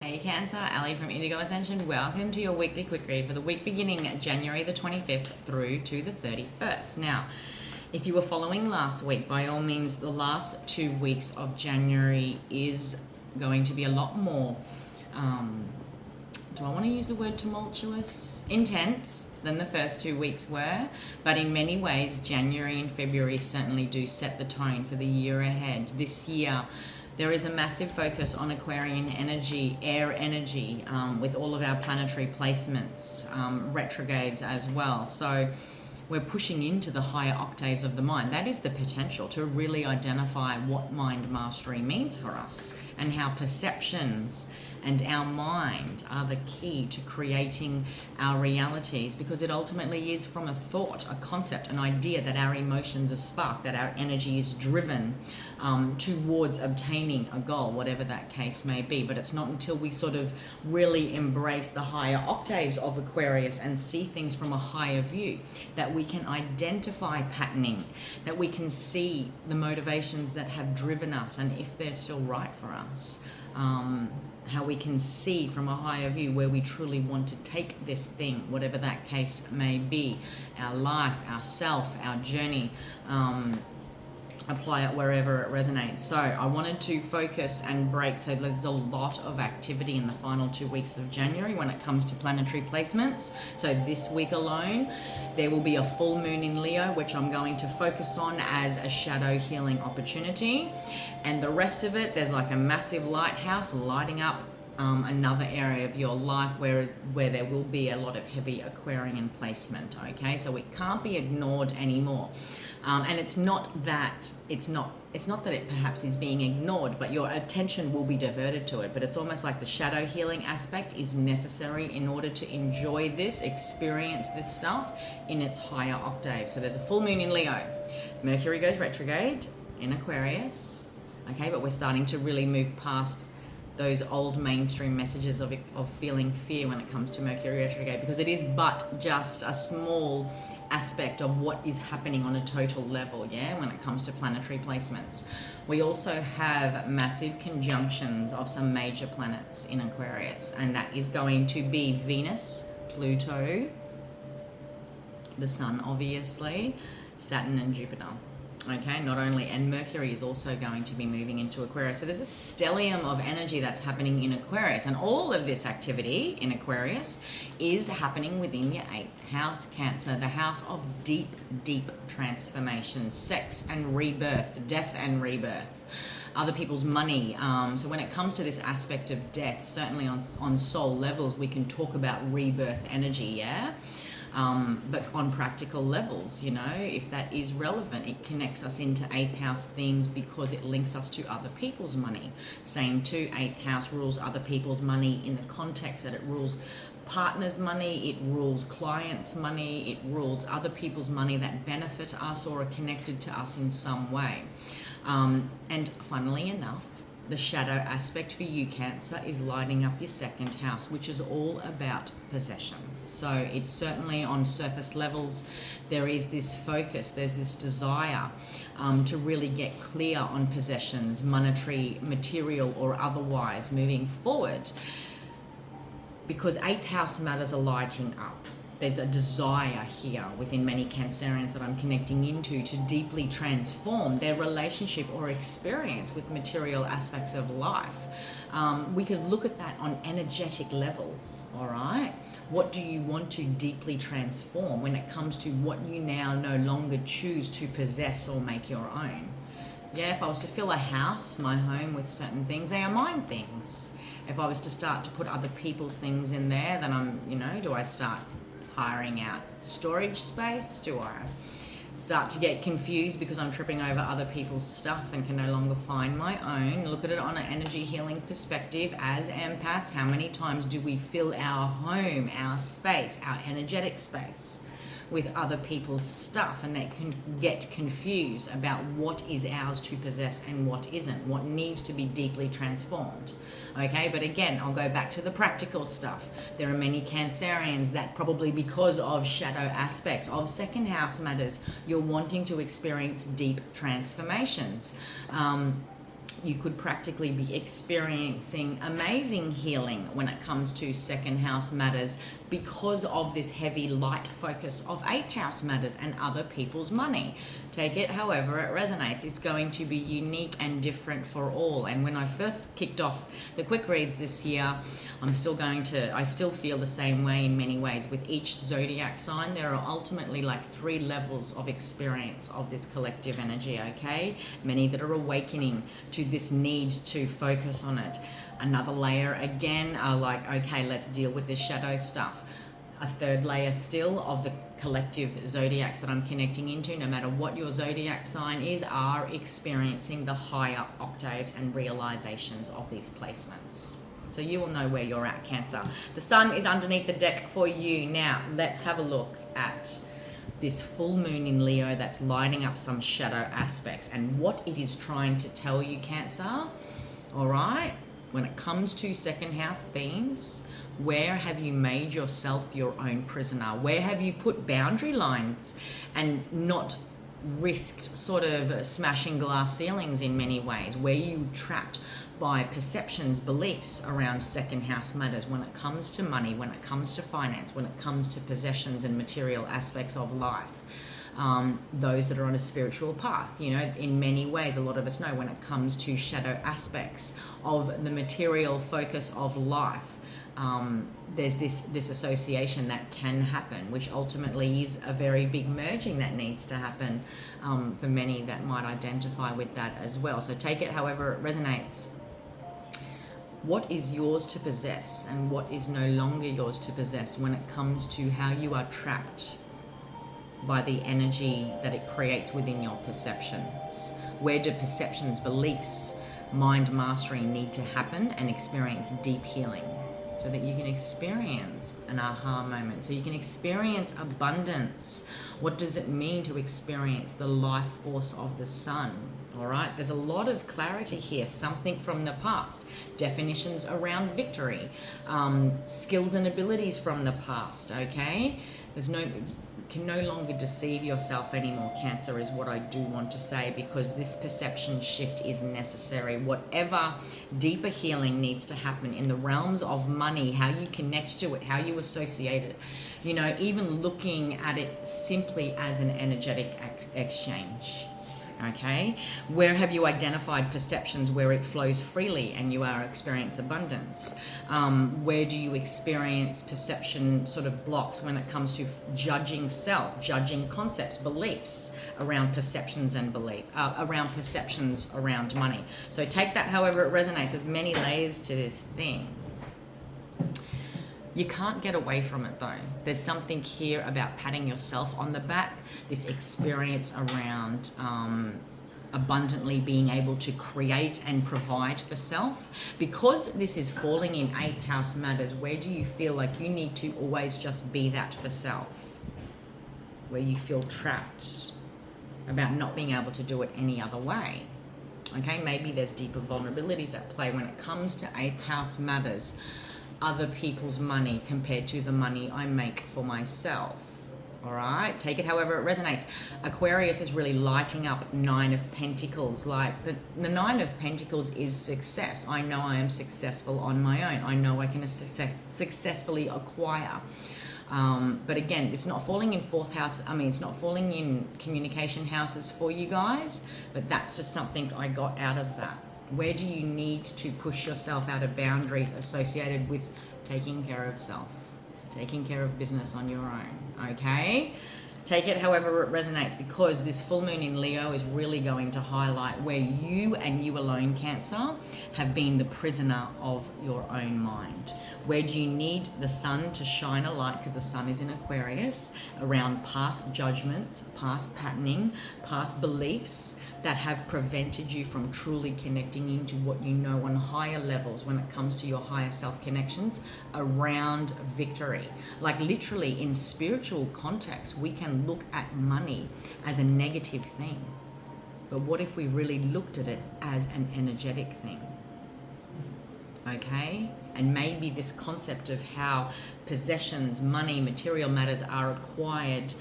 Hey Cancer, Ali from Indigo Ascension. Welcome to your weekly quick read for the week beginning January the 25th through to the 31st. Now, if you were following last week, by all means, the last 2 weeks of January is going to be a lot more, do I want to use the word tumultuous? Intense than the first 2 weeks were. But in many ways, January and February certainly do set the tone for the year ahead. This year, there is a massive focus on Aquarian energy, air energy, with all of our planetary placements, retrogrades as well. So we're pushing into the higher octaves of the mind. That is the potential to really identify what mind mastery means for us and how perceptions and our mind are the key to creating our realities, because it ultimately is from a thought, a concept, an idea that our emotions are sparked, that our energy is driven towards obtaining a goal, whatever that case may be. But it's not until we sort of really embrace the higher octaves of Aquarius and see things from a higher view that we can identify patterning, that we can see the motivations that have driven us and if they're still right for us. How we can see from a higher view where we truly want to take this thing, whatever that case may be, our life, our self, our journey, apply it wherever it resonates. So I wanted to focus and break. So there's a lot of activity in the final 2 weeks of January when it comes to planetary placements. So this week alone, there will be a full moon in Leo, which I'm going to focus on as a shadow healing opportunity. And the rest of it, there's like a massive lighthouse lighting up another area of your life where there will be a lot of heavy Aquarian placement. Okay, so it can't be ignored anymore. And it's not that it perhaps is being ignored, but your attention will be diverted to it. But it's almost like the shadow healing aspect is necessary in order to enjoy this, experience this stuff in its higher octave. So there's a full moon in Leo. Mercury goes retrograde in Aquarius. Okay, but we're starting to really move past those old mainstream messages of feeling fear when it comes to Mercury retrograde, because it is but just a small aspect of what is happening on a total level, when it comes to planetary placements. We also have massive conjunctions of some major planets in Aquarius, and that is going to be Venus, Pluto, the Sun obviously, Saturn and Jupiter. Okay, not only, and Mercury is also going to be moving into Aquarius. So there's a stellium of energy that's happening in Aquarius, and all of this activity in Aquarius is happening within your 8th house, Cancer, the house of deep, deep transformation, sex and rebirth, death and rebirth, other people's money. So when it comes to this aspect of death, certainly on soul levels, we can talk about rebirth energy, but on practical levels, if that is relevant, it connects us into 8th house themes because it links us to other people's money. Same too, 8th house rules other people's money in the context that it rules partners' money, it rules clients' money, it rules other people's money that benefit us or are connected to us in some way. And funnily enough, the shadow aspect for you, Cancer, is lighting up your 2nd house, which is all about possession. So it's certainly on surface levels, there is this focus, there's this desire to really get clear on possessions, monetary, material, or otherwise moving forward, because 8th house matters are lighting up. There's a desire here within many Cancerians that I'm connecting into to deeply transform their relationship or experience with material aspects of life. We could look at that on energetic levels, all right? What do you want to deeply transform when it comes to what you now no longer choose to possess or make your own? If I was to fill a house, my home, with certain things, they are mine things. If I was to start to put other people's things in there, then do I start hiring out storage space? Do I start to get confused because I'm tripping over other people's stuff and can no longer find my own? Look at it on an energy healing perspective. As empaths, how many times do we fill our home, our space, our energetic space with other people's stuff, and they can get confused about what is ours to possess and what isn't, what needs to be deeply transformed? Okay, but again, I'll go back to the practical stuff. There are many Cancerians that probably because of shadow aspects of 2nd house matters, you're wanting to experience deep transformations. You could practically be experiencing amazing healing when it comes to second house matters because of this heavy light focus of eighth house matters and other people's money. Take it however it resonates. It's going to be unique and different for all. And when I first kicked off the quick reads this year, I still feel the same way in many ways. With each zodiac sign, there are ultimately like 3 levels of experience of this collective energy, okay? Many that are awakening to this need to focus on it. Another layer again are like, okay, let's deal with this shadow stuff. A third layer still of the collective zodiacs that I'm connecting into, no matter what your zodiac sign is, are experiencing the higher octaves and realizations of these placements. So you will know where you're at, Cancer. The sun is underneath the deck for you. Now, let's have a look at this full moon in Leo that's lighting up some shadow aspects and what it is trying to tell you, Cancer. All right? When it comes to second house themes, where have you made yourself your own prisoner? Where have you put boundary lines and not risked sort of smashing glass ceilings in many ways? Where you trapped by perceptions, beliefs around second house matters when it comes to money, when it comes to finance, when it comes to possessions and material aspects of life. Those that are on a spiritual path, you know, in many ways, a lot of us know when it comes to shadow aspects of the material focus of life, there's this disassociation that can happen, which ultimately is a very big merging that needs to happen for many that might identify with that as well. So take it however it resonates. What is yours to possess and what is no longer yours to possess when it comes to how you are trapped by the energy that it creates within your perceptions? Where do perceptions, beliefs, mind mastery need to happen and experience deep healing so that you can experience an aha moment, so you can experience abundance? What does it mean to experience the life force of the sun? All right, there's a lot of clarity here, something from the past, definitions around victory, skills and abilities from the past, okay? Can no longer deceive yourself anymore, Cancer, is what I do want to say, because this perception shift is necessary. Whatever deeper healing needs to happen in the realms of money, how you connect to it, how you associate it, you know, even looking at it simply as an energetic exchange. Okay, where have you identified perceptions where it flows freely and you are experiencing abundance? Where do you experience perception sort of blocks when it comes to judging self, judging concepts, beliefs around perceptions and around perceptions around money? So take that however it resonates. There's many layers to this thing. You can't get away from it though. There's something here about patting yourself on the back, this experience around abundantly being able to create and provide for self. Because this is falling in 8th house matters, where do you feel like you need to always just be that for self? Where you feel trapped about not being able to do it any other way. Okay, maybe there's deeper vulnerabilities at play when it comes to 8th house matters. Other people's money compared to the money I make for myself. All right, take it however it resonates. Aquarius is really lighting up 9 of Pentacles. Like the 9 of Pentacles is success. I know I am successful on my own. I know I can successfully acquire. But again, it's not falling in 4th house. I mean, it's not falling in communication houses for you guys, but that's just something I got out of that. Where do you need to push yourself out of boundaries associated with taking care of self, taking care of business on your own, okay? Take it however it resonates, because this full moon in Leo is really going to highlight where you and you alone, Cancer, have been the prisoner of your own mind. Where do you need the sun to shine a light, because the sun is in Aquarius, around past judgments, past patterning, past beliefs that have prevented you from truly connecting into what you know on higher levels when it comes to your higher self connections around victory. Like literally in spiritual context, we can look at money as a negative thing. But what if we really looked at it as an energetic thing? Okay? And maybe this concept of how possessions, money, material matters are acquired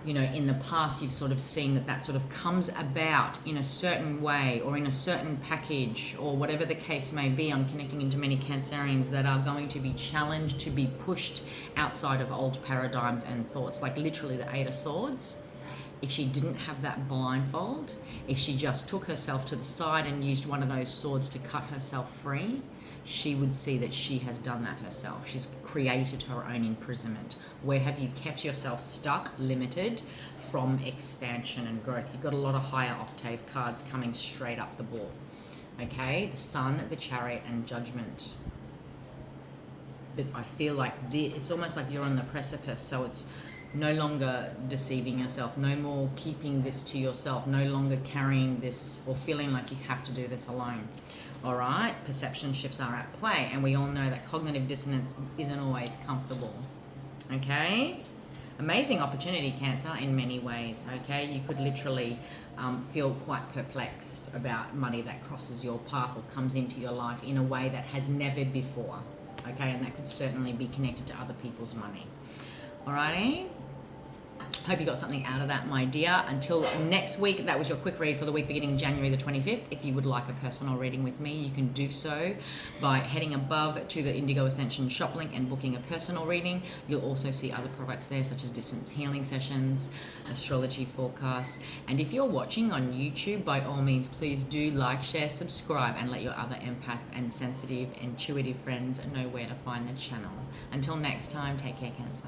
you know, in the past you've sort of seen that sort of comes about in a certain way or in a certain package or whatever the case may be. I'm connecting into many Cancerians that are going to be challenged to be pushed outside of old paradigms and thoughts, like literally the Eight of Swords. If she didn't have that blindfold, if she just took herself to the side and used one of those swords to cut herself free, she would see that she has done that herself. She's created her own imprisonment. Where have you kept yourself stuck, limited from expansion and growth? You've got a lot of higher octave cards coming straight up the ball. Okay, the Sun, the Chariot, and Judgment. But I feel like it's almost like you're on the precipice, so it's no longer deceiving yourself, no more keeping this to yourself, no longer carrying this or feeling like you have to do this alone. All right, perception shifts are at play, and we all know that cognitive dissonance isn't always comfortable. Okay, amazing opportunity, Cancer, in many ways. Okay, you could literally feel quite perplexed about money that crosses your path or comes into your life in a way that has never before. Okay, and that could certainly be connected to other people's money. Alrighty, hope you got something out of that, my dear. Until next week, that was your quick read for the week beginning January the 25th. If you would like a personal reading with me, you can do so by heading above to the Indigo Ascension shop link and booking a personal reading. You'll also see other products there, such as distance healing sessions, astrology forecasts. And if you're watching on YouTube, by all means, please do like, share, subscribe, and let your other empath and sensitive, intuitive friends know where to find the channel. Until next time, take care, Cancer.